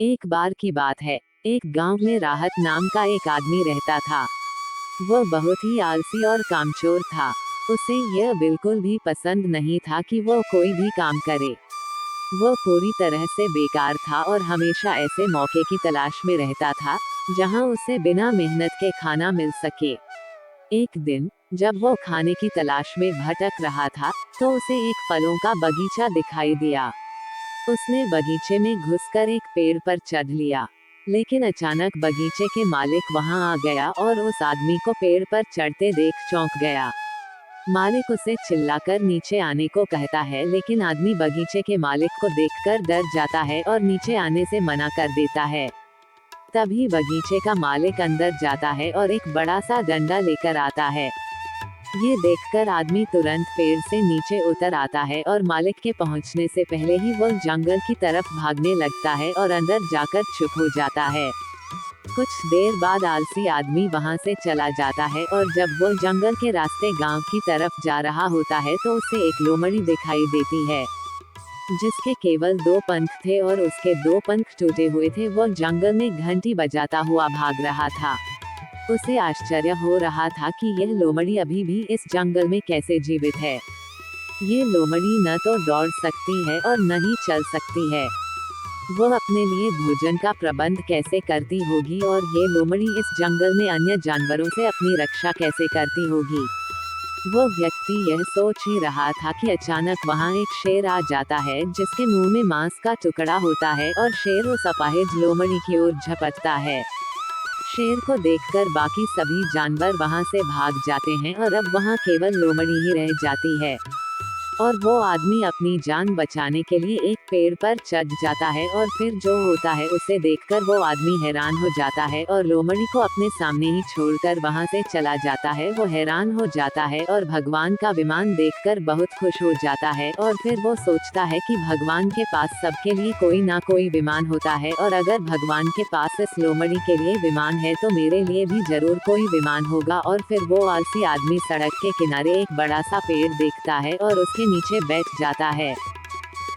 एक बार की बात है, एक गांव में राहत नाम का एक आदमी रहता था। वह बहुत ही आलसी और कामचोर था। उसे यह बिल्कुल भी पसंद नहीं था कि वह कोई भी काम करे। वह पूरी तरह से बेकार था और हमेशा ऐसे मौके की तलाश में रहता था जहां उसे बिना मेहनत के खाना मिल सके। एक दिन जब वह खाने की तलाश में भटक रहा था, तो उसे एक फलों का बगीचा दिखाई दिया। उसने बगीचे में घुसकर एक पेड़ पर चढ़ लिया, लेकिन अचानक बगीचे के मालिक वहां आ गया और उस आदमी को पेड़ पर चढ़ते देख चौंक गया। मालिक उसे चिल्लाकर नीचे आने को कहता है, लेकिन आदमी बगीचे के मालिक को देखकर डर जाता है और नीचे आने से मना कर देता है। तभी बगीचे का मालिक अंदर जाता है और एक बड़ा सा डंडा लेकर आता है। ये देखकर आदमी तुरंत पेड़ से नीचे उतर आता है और मालिक के पहुंचने से पहले ही वो जंगल की तरफ भागने लगता है और अंदर जाकर चुप हो जाता है। कुछ देर बाद आलसी आदमी वहां से चला जाता है और जब वो जंगल के रास्ते गांव की तरफ जा रहा होता है, तो उसे एक लोमड़ी दिखाई देती है जिसके केवल 2 पंख थे और उसके 2 पंख टूटे हुए थे। वो जंगल में घंटी बजाता हुआ भाग रहा था। उसे आश्चर्य हो रहा था कि यह लोमड़ी अभी भी इस जंगल में कैसे जीवित है। ये लोमड़ी न तो दौड़ सकती है और न ही चल सकती है। वो अपने लिए भोजन का प्रबंध कैसे करती होगी, और ये लोमड़ी इस जंगल में अन्य जानवरों से अपनी रक्षा कैसे करती होगी। वो व्यक्ति यह सोच ही रहा था कि अचानक वहाँ एक शेर आ जाता है जिसके मुंह में मांस का टुकड़ा होता है और शेर उस अपाहिज लोमड़ी की ओर झपटता है। शेर को देखकर बाकी सभी जानवर वहां से भाग जाते हैं और अब वहां केवल लोमड़ी ही रह जाती है। और वो आदमी अपनी जान बचाने के लिए एक पेड़ पर चढ़ जाता है, और फिर जो होता है उसे देखकर वो आदमी हैरान हो जाता है और लोमड़ी को अपने सामने ही छोड़कर वहां से चला जाता है। वो हैरान हो जाता है और भगवान का विमान देखकर बहुत खुश हो जाता है, और फिर वो सोचता है कि भगवान के पास सबके लिए कोई ना कोई विमान होता है, और अगर भगवान के पास इस लोमड़ी के लिए विमान है तो मेरे लिए भी जरूर कोई विमान होगा। और फिर वो आलसी आदमी सड़क के किनारे एक बड़ा सा पेड़ देखता है और उसके नीचे बैठ जाता है,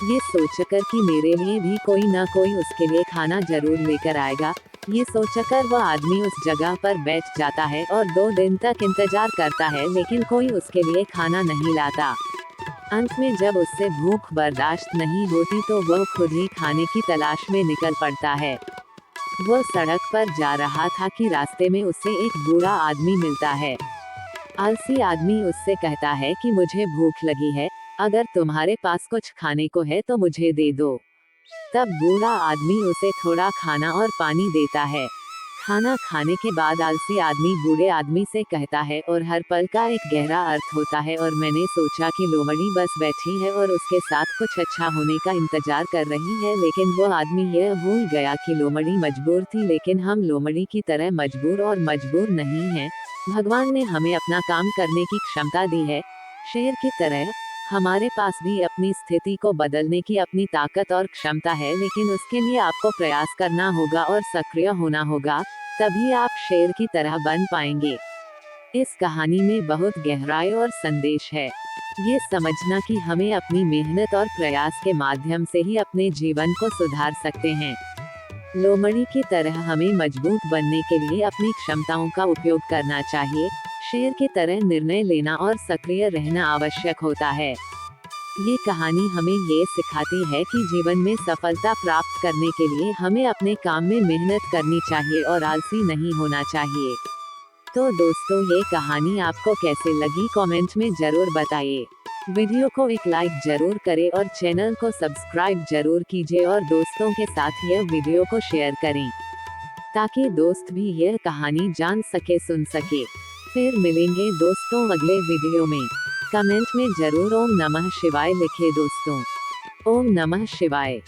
ये सोचकर कि मेरे लिए भी कोई ना कोई उसके लिए खाना जरूर लेकर आएगा। ये सोचकर वह आदमी उस जगह पर बैठ जाता है और 2 दिन तक इंतजार करता है, लेकिन कोई उसके लिए खाना नहीं लाता। अंत में जब उससे भूख बर्दाश्त नहीं होती तो वह खुद ही खाने की तलाश में निकल पड़ता है। वह सड़क पर जा रहा था कि रास्ते में उसे एक बूढ़ा आदमी मिलता है। आलसी आदमी उससे कहता है कि मुझे भूख लगी है, अगर तुम्हारे पास कुछ खाने को है तो मुझे दे दो। तब बूढ़ा आदमी उसे थोड़ा खाना और पानी देता है। खाना खाने के बाद आलसी आदमी बूढ़े आदमी से कहता है, और हर पल का एक गहरा अर्थ होता है, और मैंने सोचा कि लोमड़ी बस बैठी है और उसके साथ कुछ अच्छा होने का इंतजार कर रही है, लेकिन वो आदमी यह भूल गया कि लोमड़ी मजबूर थी, लेकिन हम लोमड़ी की तरह मजबूर और मजबूर नहीं हैं। भगवान ने हमें अपना काम करने की क्षमता दी है। शेर की तरह हमारे पास भी अपनी स्थिति को बदलने की अपनी ताकत और क्षमता है, लेकिन उसके लिए आपको प्रयास करना होगा और सक्रिय होना होगा, तभी आप शेर की तरह बन पाएंगे। इस कहानी में बहुत गहराई और संदेश है। ये समझना कि हमें अपनी मेहनत और प्रयास के माध्यम से ही अपने जीवन को सुधार सकते हैं। लोमड़ी की तरह हमें मजबूत बनने के लिए अपनी क्षमताओं का उपयोग करना चाहिए। शेर की तरह निर्णय लेना और सक्रिय रहना आवश्यक होता है। ये कहानी हमें ये सिखाती है कि जीवन में सफलता प्राप्त करने के लिए हमें अपने काम में मेहनत करनी चाहिए और आलसी नहीं होना चाहिए। तो दोस्तों, ये कहानी आपको कैसे लगी कमेंट में जरूर बताइए। वीडियो को एक लाइक जरूर करें और चैनल को सब्सक्राइब जरूर कीजिए, और दोस्तों के साथ यह वीडियो को शेयर करें ताकि दोस्त भी यह कहानी जान सके, सुन सके। फिर मिलेंगे दोस्तों अगले वीडियो में। कमेंट में जरूर ओम नमः शिवाय लिखें दोस्तों। ओम नमः शिवाय।